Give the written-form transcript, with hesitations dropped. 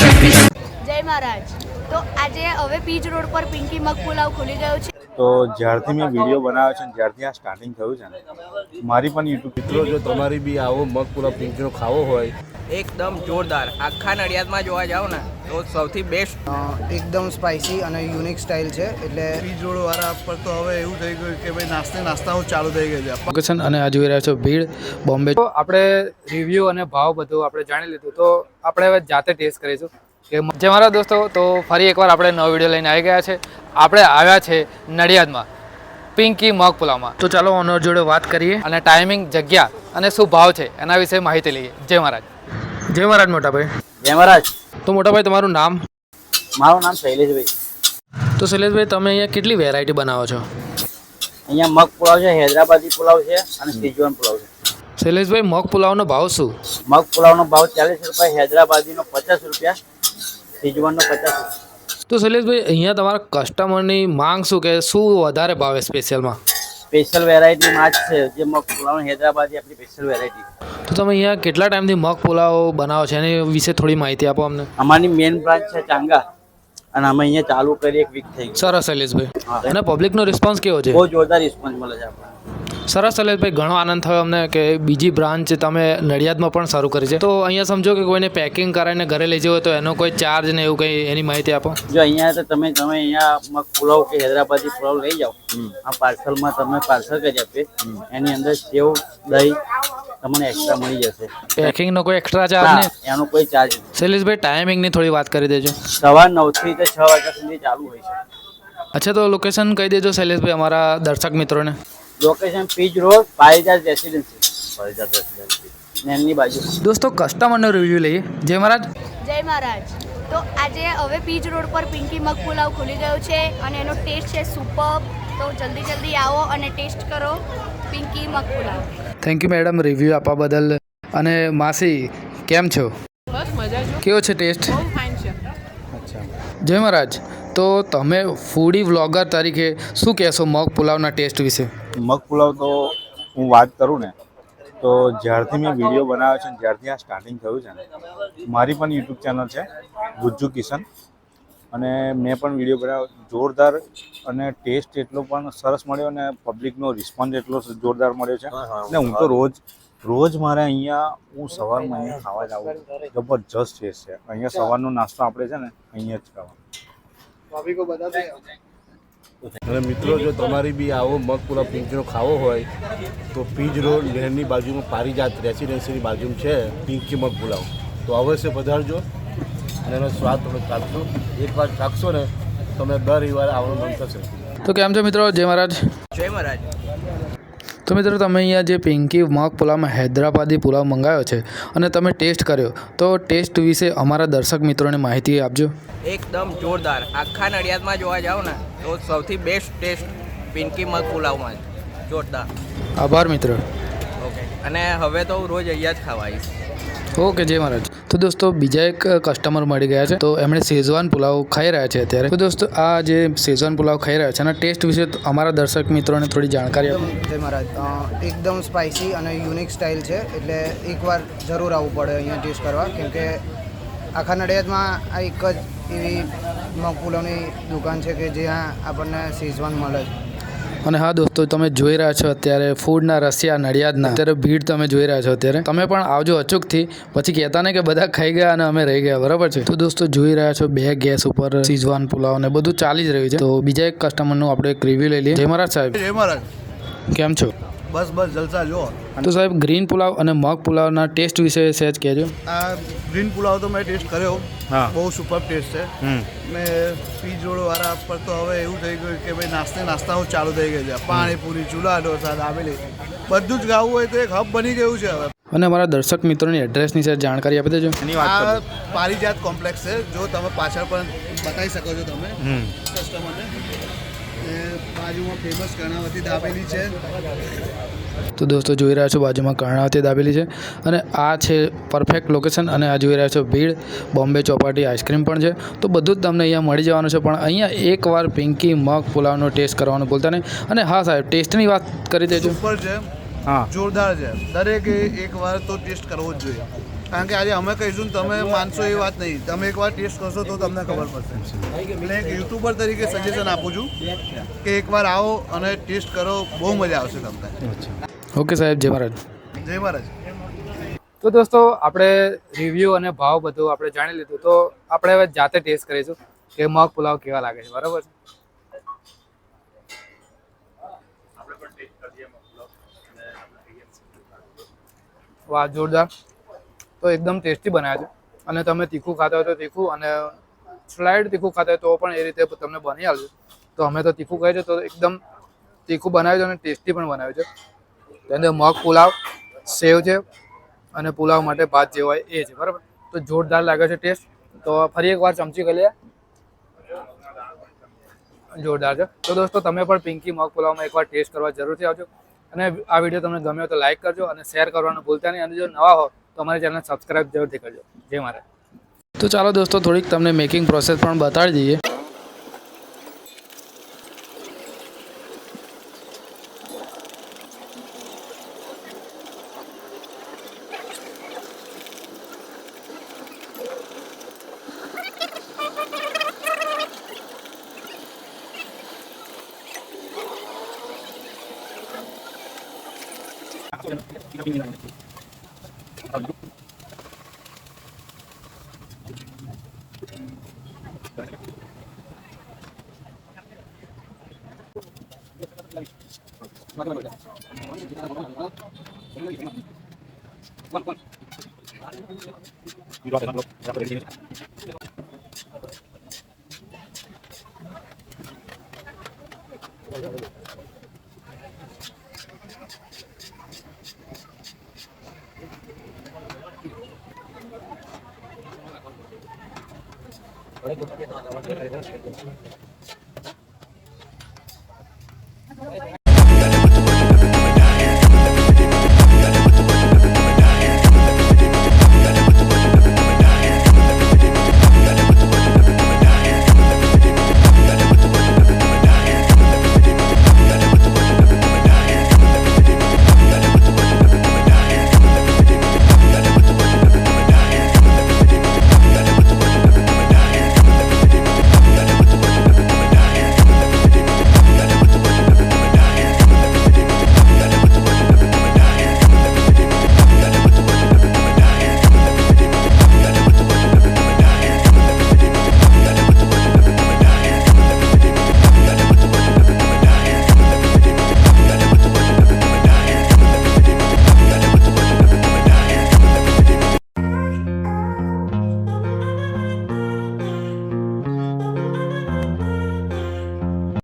જય મહારાજ. તો આજે હવે પીજ રોડ પર પિંકી મગ પુલાવ ખુલી ગયો છે. તો જ્યારથી મેં વિડીયો બનાવ્યો છે જ્યારથી આ સ્ટાર્ટિંગ થયું છે ને મારી પણ યુટ્યુબ મિત્રો જો તમારી બી આવો મગ પુલાવ પિંકીનો ખાવો હોય એકદમ જોરદાર આખા નડિયાદમાં જોવા જાવ ને તો સૌથી બેસ્ટ એકદમ સ્પાઇસી અને યુનિક સ્ટાઇલ છે. એટલે પીજ રોડ વાળા પર તો હવે એવું થઈ ગયું કે ભાઈ નાસ્તાઓ ચાલુ થઈ ગઈ છે. લોકેશન અને આ જોઈ રહ્યા છો ભીડ બોમ્બે. તો આપણે રિવ્યૂ અને ભાવ બધું આપણે જાણી લીધું, તો આપણે હવે જાતે ટેસ્ટ કરીશું કે જે મારા દોસ્તો. તો ફરી એકવાર આપણે નવો વિડીયો લઈને આવી ગયા છે. આપણે આવ્યા છે નડિયાદમાં પિંકી મગ પુલાવમાં. તો ચાલો ઓનર જોડે વાત કરીએ અને ટાઈમિંગ, જગ્યા અને શું ભાવ છે એના વિશે માહિતી લઈએ. જય મહારાજ. જય મહારાજ મોટાભાઈ. જય મહારાજ. તો મોટાભાઈ તમારું નામ? મારું નામ શૈલેષભાઈ. તો શૈલેષભાઈ તમે અહીંયા કેટલી વેરાયટી બનાવો છો? અહીંયા મગ પુલાવ છે, હૈદરાબાદી પુલાવ છે અને સિઝવાન પુલાવ છે. શૈલેષભાઈ મગ પુલાવનો ભાવ શું? મગ પુલાવનો ભાવ 40 રૂપિયા, હૈદરાબાદીનો 50 રૂપિયા, સિઝવાનનો 50 રૂપિયા. તો શૈલેષભાઈ અહીંયા તમારા કસ્ટમરની માંગ શું કે શું વધારે ભાવે સ્પેશિયલમાં? સ્પેશિયલ વેરાયટીમાં જ છે જે મગ પુલાવ હૈદરાબાદી આપણી સ્પેશિયલ વેરાયટી. તો તમે અહીંયા કેટલા ટાઈમથી મગ પુલાવ બનાવો છો એની વિશે થોડી માહિતી આપો અમને. અમારી મેઇન બ્રાન્ચ છે ચાંગા અને અમે અહીંયા ચાલુ કરી 1 વીક થઈ ગઈ. સરસ શૈલેષભાઈ. અને પબ્લિકનો રિસ્પોન્સ કેવો છે? બહુ જોરદાર રિસ્પોન્સ મળે છે આપણને. સરસ શૈલેષભાઈ, ઘણો આનંદ થયો અમને કે બીજી બ્રાન્ચ તમે નડિયાદમાં પણ શરૂ કરી છે. તો અહીંયા સમજો કે કોઈને પેકિંગ કરાવીને ઘરે લઈ જવું હોય તો એનો કોઈ ચાર્જ ને એવું કંઈ એની માહિતી આપો. જો અહીંયા તો તમે અહીંયા મગ પુલાવ કે હૈદરાબાદી પુલાવ લઈ જાઓ, આ પાર્સલમાં તમે પાર્સલ કરી આપીએ, એની અંદર સેવ, દહીં તમને એક્સ્ટ્રા મળી જશે. પેકિંગનો કોઈ એક્સ્ટ્રા ચાર્જ નહીં? એનો કોઈ ચાર્જ નહીં. શૈલેષભાઈ ટાઈમિંગની થોડી વાત કરી દેજો. સવાર 9 થી 6 વાગ્યા સુધી ચાલુ હોય છે. અચ્છા, તો લોકેશન કહી દેજો શૈલેષભાઈ અમારા દર્શક મિત્રોને. Location Pij road, Parijat residency, એની બાજુ. દોસ્તો કસ્ટમરનો રિવ્યૂ લઈએ. જય મહારાજ. જય મહારાજ. તો આજે હવે પીજ રોડ પર પિંકી મગ પુલાવ ખુલી ગયો છે અને એનો ટેસ્ટ છે સુપર્બ. તો જલ્દી આવો અને ટેસ્ટ કરો પિંકી મગ pulao. Thank you madam review આપવા બદલ. અને માસી કેમ છો? બસ મજા જો. કેવો છે ટેસ્ટ? બહુ ફાઇન છે. જય મહારાજ. તો તમે ફૂડી વ્લોગર તરીકે શું કહેશો મગ પુલાવના ટેસ્ટ વિશે? મગ પુલાવ તો હું વાત કરું ને તો જ્યારથી મેં વિડીયો બનાવ્યો છે જ્યારથી આ સ્ટાર્ટિંગ થયું છે ને મારી પણ યુટ્યુબ ચેનલ છે ગુજ્જુ કિશન, અને મેં પણ વિડીયો બનાવ્યો જોરદાર, અને ટેસ્ટ એટલો પણ સરસ મળ્યો અને પબ્લિકનો રિસ્પોન્સ એટલો જોરદાર મળ્યો છે. ને હું તો રોજ મારે અહીંયા હું સવારમાં અહીંયા ખાવા જાઉં, જબરજસ્ત ટેસ્ટ છે અહીંયા. સવારનો નાસ્તો આપણે છે ને અહીંયા જ ખાવાનો. અને મિત્રો જો તમારી બી આવો મગ પુલાવ પિંકીનો ખાવો હોય તો પીજ રોડ લહેરની બાજુમાં પારિજાત રેસિડેન્સીની બાજુમાં છે પિંકી મગ પુલાવ. તો અવશ્ય પધારજો અને એનો સ્વાદ તમે ચાખશો. એકવાર ચાખશો ને તમને દર રવિવારે આવવાનું મન થશે. તો કેમ છો મિત્રો? જય મહારાજ. જય મહારાજ. તો મિત્રો તમે અહીંયા જે પિંકી મગ પુલાવમાં હૈદરાબાદી પુલાવ મંગાવ્યો છે અને તમે ટેસ્ટ કર્યો, તો ટેસ્ટ વિશે અમારા દર્શક મિત્રોને માહિતી આપજો. એકદમ જોરદાર આખા નડિયાદમાં જોવા જાવ ને તો સૌથી બેસ્ટ ટેસ્ટ પિંકી મગ પુલાવમાં જોરદાર. આભાર મિત્રો. ઓકે, અને હવે તો હું રોજ અહીંયા જ ખાવા આવીશ. ઓકે, જય મહારાજ. તો દોસ્તો બીજા એક કસ્ટમર મળી ગયા છે, તો એમણે શેઝવાન પુલાવ ખાઈ રહ્યા છે અત્યારે. તો દોસ્તો આ જે શેઝવાન પુલાવ ખાઈ રહ્યા છે એના ટેસ્ટ વિશે અમારા દર્શક મિત્રોને થોડી જાણકારી આપો. જય મહારાજ. એકદમ સ્પાઇસી અને યુનિક સ્ટાઇલ છે. એટલે એકવાર જરૂર આવવું પડે અહીંયા ટેસ્ટ કરવા, કેમ કે આખા નડિયાદમાં આ એક જ એવી મગ પુલાવની દુકાન છે કે જ્યાં આપણને શેઝવાન મળે છે. અને હા દોસ્તો, તમે જોઈ રહ્યા છો અત્યારે ફૂડના રસિયા નડિયાદના અત્યારે ભીડ તમે જોઈ રહ્યા છો અત્યારે. તમે પણ આવજો અચૂકથી, પછી કહેતા ને કે બધા ખાઈ ગયા અને અમે રહી ગયા, બરાબર છે? તો દોસ્તો જોઈ રહ્યા છો 2 ગેસ ઉપર શેઝવાન પુલાવ ને બધું ચાલી જ રહ્યું છે. તો બીજા એક કસ્ટમરનું આપણે એક રિવ્યૂ લઈ લઈએ. જય મહારાજ સાહેબ. જય મહારાજ. કેમ છો? બસ જલસા જો. તો સાહેબ ગ્રીન પુલાવ અને મગ પુલાવના ટેસ્ટ વિશે સહેજ કહેજો. આ ગ્રીન પુલાવ તો મેં ટેસ્ટ કર્યો, હા, બહુ સુપર ટેસ્ટ છે. મેં પીજ રોડ વાળા પર તો હવે એવું થઈ ગયું કે ભાઈ નાસ્તાઓ ચાલુ થઈ ગઈ છે. પાણીપુરી, ચૂલા ઢોસા, દાબેલી બધું જ ખાવું હોય તો એક હબ બની ગયું છે હવે. અને અમારા દર્શક મિત્રોની એડ્રેસની સહેજ જાણકારી આપી દેજો. આ પારિજાત કોમ્પ્લેક્સ છે, જો તમે પાછળ પણ બતાવી શકો છો તમે કસ્ટમરને. બાજુમાં ફેમસ કર્ણાવતી દાબેલી છે. તો દોસ્તો જોઈ રહ્યા છો બાજુમાં કર્ણાવતી દાબેલી છે, અને આ છે પરફેક્ટ લોકેશન. અને આ જોઈ રહ્યા છો ભીડ બોમ્બે ચોપાટી આઈસ્ક્રીમ પણ છે. તો બધું જ તમને અહીંયા મળી જવાનું છે, પણ અહીંયા એકવાર પિંકી મગ પુલાવનો ટેસ્ટ કરવાનો ભૂલતા નહીં. અને હા સાહેબ, ટેસ્ટની વાત કરી દેજો. સુપર છે, હા જોરદાર છે. દરેકે એકવાર તો ટેસ્ટ કરવો જ જોઈએ, કારણ કે આજે અમે કહીશું ને તમે માનશો એ વાત નહીં, તમે એકવાર ટેસ્ટ કરશો તો તમને ખબર પડશે. એટલે એક યુટ્યુબર તરીકે સજેશન આપું છું કે એકવાર આવો અને ટેસ્ટ કરો, બહુ મજા આવશે તમને. ઓકે સાહેબ, જય મહારાજ. જય મહારાજ. તો દોસ્તો આપણે રિવ્યૂ અને ભાવ બધું આપણે જાણી લીધું, તો આપણે હવે જાતે ટેસ્ટ કરીશું કે મગ પુલાવ કેવા લાગે છે. બરાબર છે. વાહ, જોરદાર. તો એકદમ ટેસ્ટી બનાવ્યા છે, અને તમે તીખું ખાતા હોય તો તીખું, અને સ્લાઇડ તીખું ખાતા હોય તો પણ એ રીતે તમને બની આવશે. તો અમે તો તીખું ખાઈએ છીએ, તો એકદમ તીખું બનાવ્યું છે અને ટેસ્ટી પણ બનાવ્યું છે. તેની અંદર મગ પુલાવ, સેવ છે, અને પુલાવ માટે ભાત જે હોય એ છે. બરાબર, તો જોરદાર લાગે છે ટેસ્ટ. તો ફરી એકવાર ચમચી કરી લે, જોરદાર છે. તો દોસ્તો તમે પણ પિંકી મગ પુલાવમાં એકવાર ટેસ્ટ કરવા જરૂરથી આવજો, અને આ વિડીયો તમને ગમ્યો તો લાઈક કરજો અને શેર કરવાનું ભૂલતા નહીં, અને જો નવા હો તો અમારી ચેનલ સબસ્ક્રાઈબ જરૂરથી કરજો. જય મહારાજ. તો ચાલો દોસ્તો થોડીક તમને મેકિંગ પ્રોસેસ પણ બતાડી દઈએ.